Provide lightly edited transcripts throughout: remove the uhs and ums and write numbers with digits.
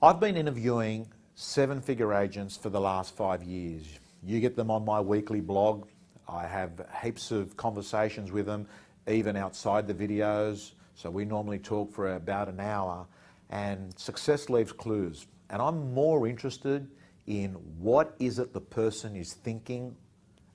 I've been interviewing seven-figure agents for the last 5 years. You get them on my weekly blog. I have heaps of conversations with them, even outside the videos. So we normally talk for about an hour, and success leaves clues. And I'm more interested in what is it the person is thinking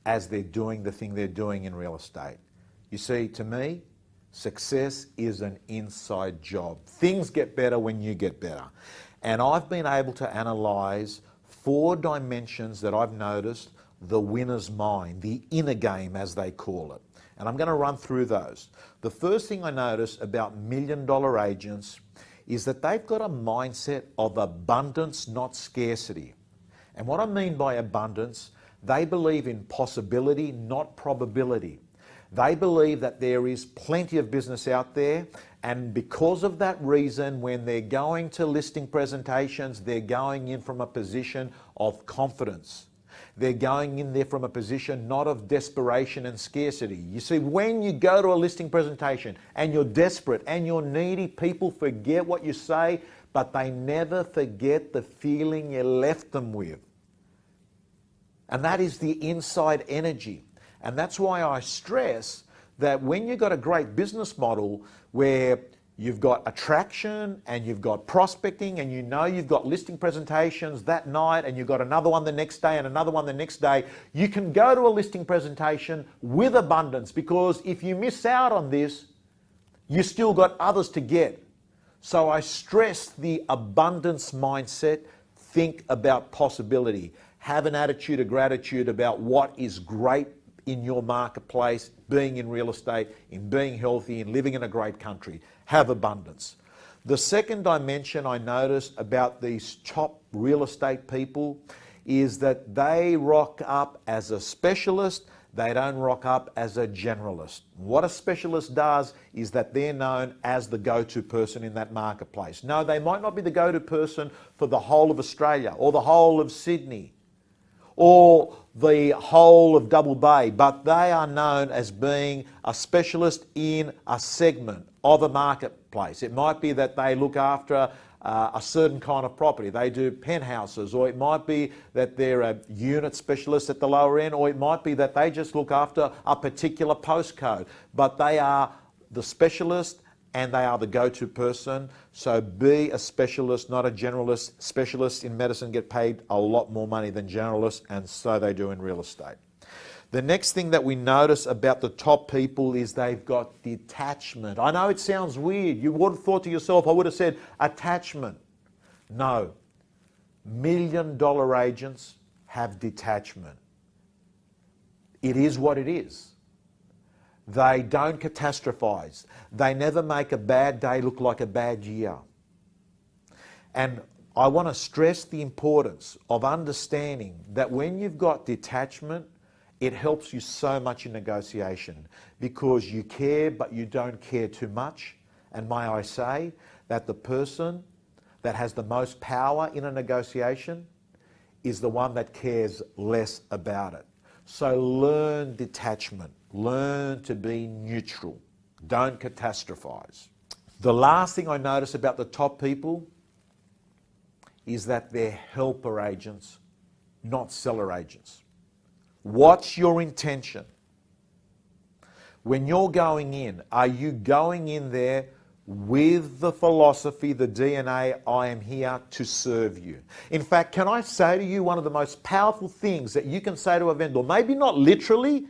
as they're doing the thing they're doing in real estate. You see, to me, success is an inside job. Things get better when you get better. And I've been able to analyze 4 dimensions that I've noticed the winner's mind, the inner game as they call it. And I'm going to run through those. The first thing I notice about million-dollar agents is that they've got a mindset of abundance, not scarcity. And what I mean by abundance, they believe in possibility, not probability. They believe that there is plenty of business out there, and because of that reason, when they're going to listing presentations, they're going in from a position of confidence. They're going in there from a position not of desperation and scarcity. You see, when you go to a listing presentation and you're desperate and you're needy, people forget what you say, but they never forget the feeling you left them with. And that is the inside energy. And that's why I stress that when you've got a great business model where you've got attraction and you've got prospecting and you know you've got listing presentations that night and you've got another one the next day and another one the next day, you can go to a listing presentation with abundance, because if you miss out on this, you still got others to get. So I stress the abundance mindset. Think about possibility. Have an attitude of gratitude about what is great in your marketplace, being in real estate, in being healthy, in living in a great country. Have abundance. The second dimension I notice about these top real estate people is that they rock up as a specialist. They don't rock up as a generalist. What a specialist does is that they're known as the go-to person in that marketplace. No, they might not be the go-to person for the whole of Australia or the whole of Sydney or the whole of Double Bay, but they are known as being a specialist in a segment of a marketplace. It might be that they look after a certain kind of property. They do penthouses, or it might be that they're a unit specialist at the lower end, or it might be that they just look after a particular postcode. But they are the specialist and they are the go-to person. So be a specialist, not a generalist. Specialists in medicine get paid a lot more money than generalists, and so they do in real estate. The next thing that we notice about the top people is they've got detachment. I know it sounds weird. You would have thought to yourself, I would have said attachment. No. Million-dollar agents have detachment. It is what it is. They don't catastrophize. They never make a bad day look like a bad year. And I want to stress the importance of understanding that when you've got detachment, it helps you so much in negotiation, because you care, but you don't care too much. And may I say that the person that has the most power in a negotiation is the one that cares less about it. So learn detachment. Learn to be neutral. Don't catastrophize. The last thing I notice about the top people is that they're helper agents, not seller agents. What's your intention? When you're going in, are you going in there with the philosophy, the DNA, I am here to serve you? In fact, can I say to you, one of the most powerful things that you can say to a vendor, maybe not literally,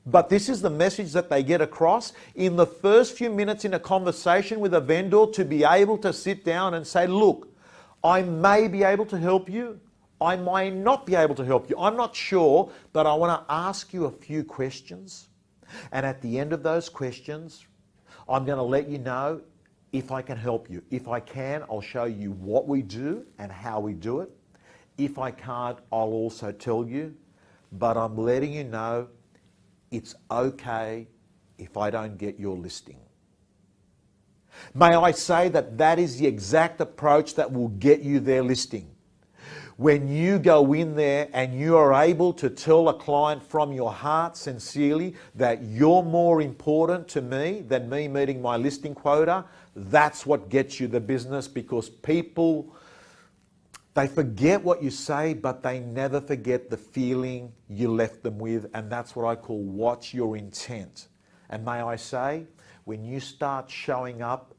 but this is the message that they get across in the first few minutes in a conversation with a vendor, to be able to sit down and say, look, I may be able to help you. I may not be able to help you. I'm not sure, but I want to ask you a few questions. And at the end of those questions, I'm going to let you know if I can help you. If I can, I'll show you what we do and how we do it. If I can't, I'll also tell you. But I'm letting you know it's okay if I don't get your listing. May I say that that is the exact approach that will get you their listing. When you go in there and you are able to tell a client from your heart sincerely that you're more important to me than me meeting my listing quota, that's what gets you the business, because people They forget what you say, but they never forget the feeling you left them with, and that's what I call watch your intent. And may I say, when you start showing up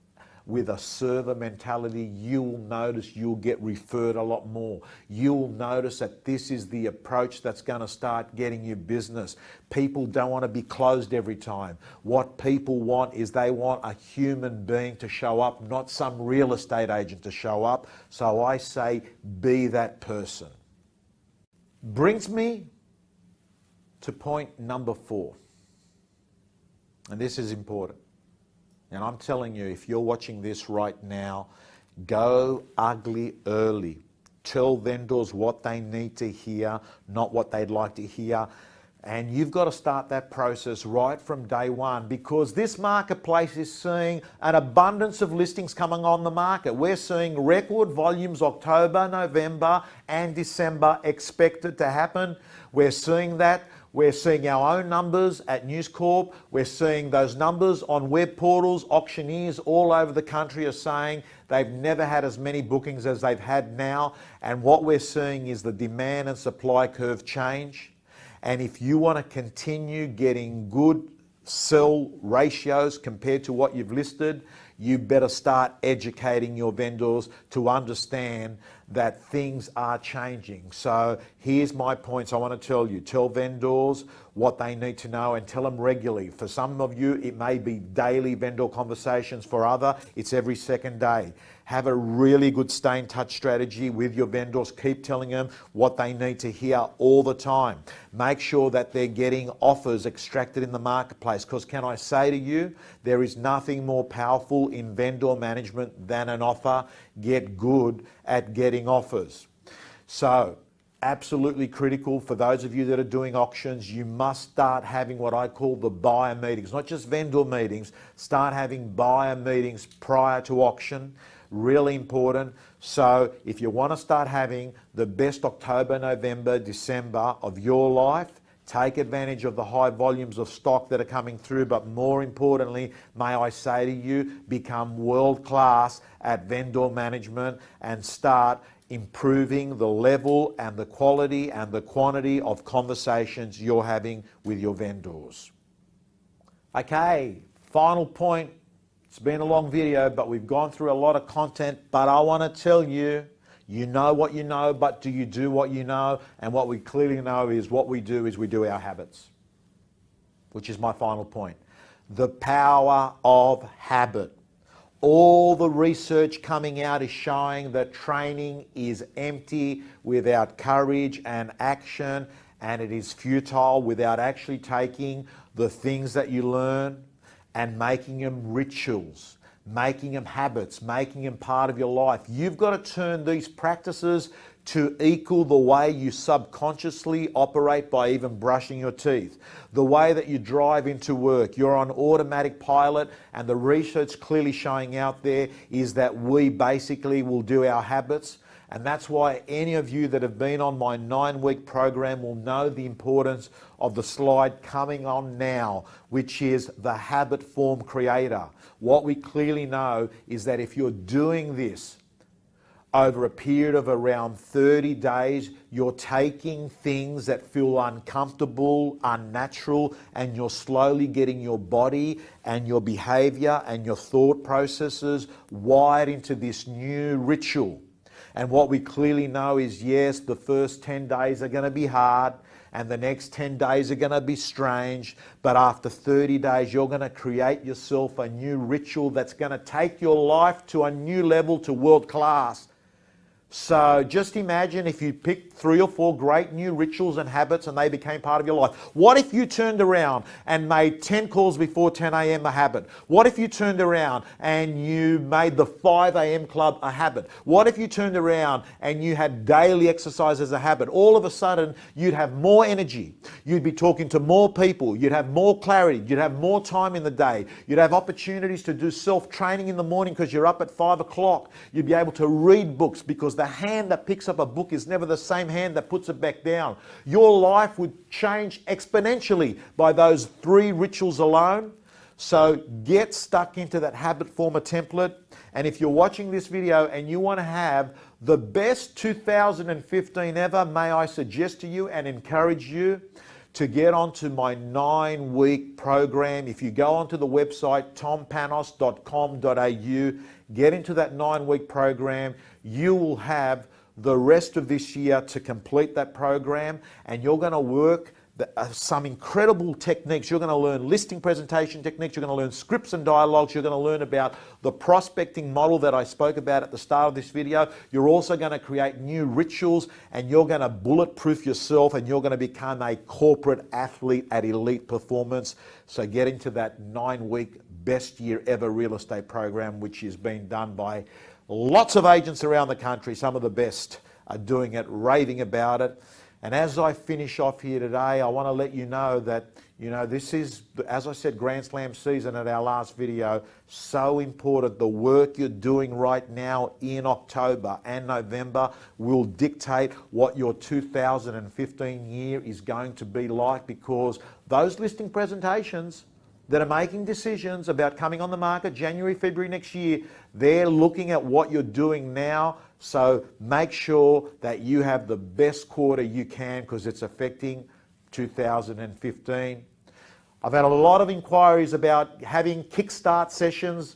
with a server mentality, you'll notice you'll get referred a lot more. You'll notice that this is the approach that's going to start getting you business. People don't want to be closed every time. What people want is they want a human being to show up, not some real estate agent to show up. So I say, be that person. Brings me to point number 4. And this is important. And I'm telling you, if you're watching this right now, go ugly early. Tell vendors what they need to hear, not what they'd like to hear. And you've got to start that process right from day one, because this marketplace is seeing an abundance of listings coming on the market. We're seeing record volumes October, November and December expected to happen. We're seeing that. We're seeing our own numbers at News Corp. We're seeing those numbers on web portals. Auctioneers all over the country are saying they've never had as many bookings as they've had now. And what we're seeing is the demand and supply curve change. And if you want to continue getting good sell ratios compared to what you've listed, you better start educating your vendors to understand that things are changing. So here's my points I want to tell you. Tell vendors what they need to know and tell them regularly. For some of you, it may be daily vendor conversations. For other, it's every second day. Have a really good stay in touch strategy with your vendors. Keep telling them what they need to hear all the time. Make sure that they're getting offers extracted in the marketplace, because can I say to you, there is nothing more powerful in vendor management than an offer. Get good at getting offers. So absolutely critical for those of you that are doing auctions. You must start having what I call the buyer meetings, not just vendor meetings. Start having buyer meetings prior to auction. Really important. So if you want to start having the best October, November, December of your life, take advantage of the high volumes of stock that are coming through, but more importantly, may I say to you, become world class at vendor management and start improving the level and the quality and the quantity of conversations you're having with your vendors. Okay, final point. It's been a long video, but we've gone through a lot of content, but I want to tell you, you know what you know, but do you do what you know? And what we clearly know is what we do is we do our habits, which is my final point. The power of habit. All the research coming out is showing that training is empty without courage and action, and it is futile without actually taking the things that you learn and making them rituals, making them habits, making them part of your life. You've got to turn these practices to equal the way you subconsciously operate by even brushing your teeth. The way that you drive into work, you're on automatic pilot, and the research clearly showing out there is that we basically will do our habits. And that's why any of you that have been on my 9-week program will know the importance of the slide coming on now, which is the habit form creator. What we clearly know is that if you're doing this over a period of around 30 days, you're taking things that feel uncomfortable, unnatural, and you're slowly getting your body and your behavior and your thought processes wired into this new ritual. And what we clearly know is, yes, the first 10 days are going to be hard and the next 10 days are going to be strange. But after 30 days, you're going to create yourself a new ritual that's going to take your life to a new level, to world class. So just imagine if you picked 3 or 4 great new rituals and habits and they became part of your life. What if you turned around and made 10 calls before 10 a.m. a habit? What if you turned around and you made the 5 a.m. club a habit? What if you turned around and you had daily exercise as a habit? All of a sudden, you'd have more energy. You'd be talking to more people. You'd have more clarity. You'd have more time in the day. You'd have opportunities to do self-training in the morning because you're up at 5 o'clock. You'd be able to read books because the hand that picks up a book is never the same hand that puts it back down. Your life would change exponentially by those 3 rituals alone. So get stuck into that habit former template. And if you're watching this video and you want to have the best 2015 ever, may I suggest to you and encourage you to get onto my 9-week program. If you go onto the website tompanos.com.au, get into that 9-week program, you will have the rest of this year to complete that program, and you're going to work some incredible techniques. You're going to learn listing presentation techniques, you're going to learn scripts and dialogues, you're going to learn about the prospecting model that I spoke about at the start of this video. You're also going to create new rituals, and you're going to bulletproof yourself, and you're going to become a corporate athlete at elite performance. So get into that 9-week best year ever real estate program, which is being done by lots of agents around the country. Some of the best are doing it, raving about it. And as I finish off here today, I want to let you know that, this is, as I said, Grand Slam season at our last video. So important. The work you're doing right now in October and November will dictate what your 2015 year is going to be like, because those listing presentations that are making decisions about coming on the market January, February next year, they're looking at what you're doing now. So make sure that you have the best quarter you can, because it's affecting 2015. I've had a lot of inquiries about having kickstart sessions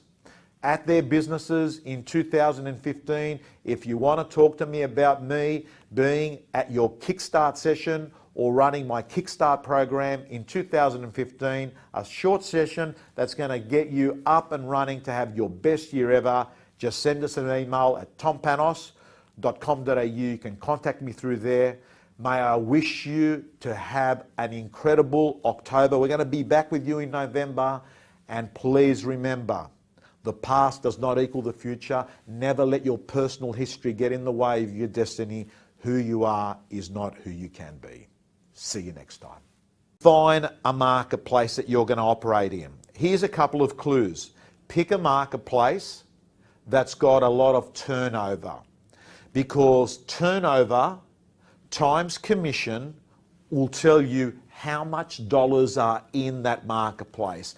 at their businesses in 2015. If you want to talk to me about me being at your kickstart session or running my Kickstart program in 2015, a short session that's going to get you up and running to have your best year ever, just send us an email at tompanos.com.au. You can contact me through there. May I wish you to have an incredible October. We're going to be back with you in November. And please remember, the past does not equal the future. Never let your personal history get in the way of your destiny. Who you are is not who you can be. See you next time. Find a marketplace that you're going to operate in. Here's a couple of clues. Pick a marketplace that's got a lot of turnover, because turnover times commission will tell you how much dollars are in that marketplace.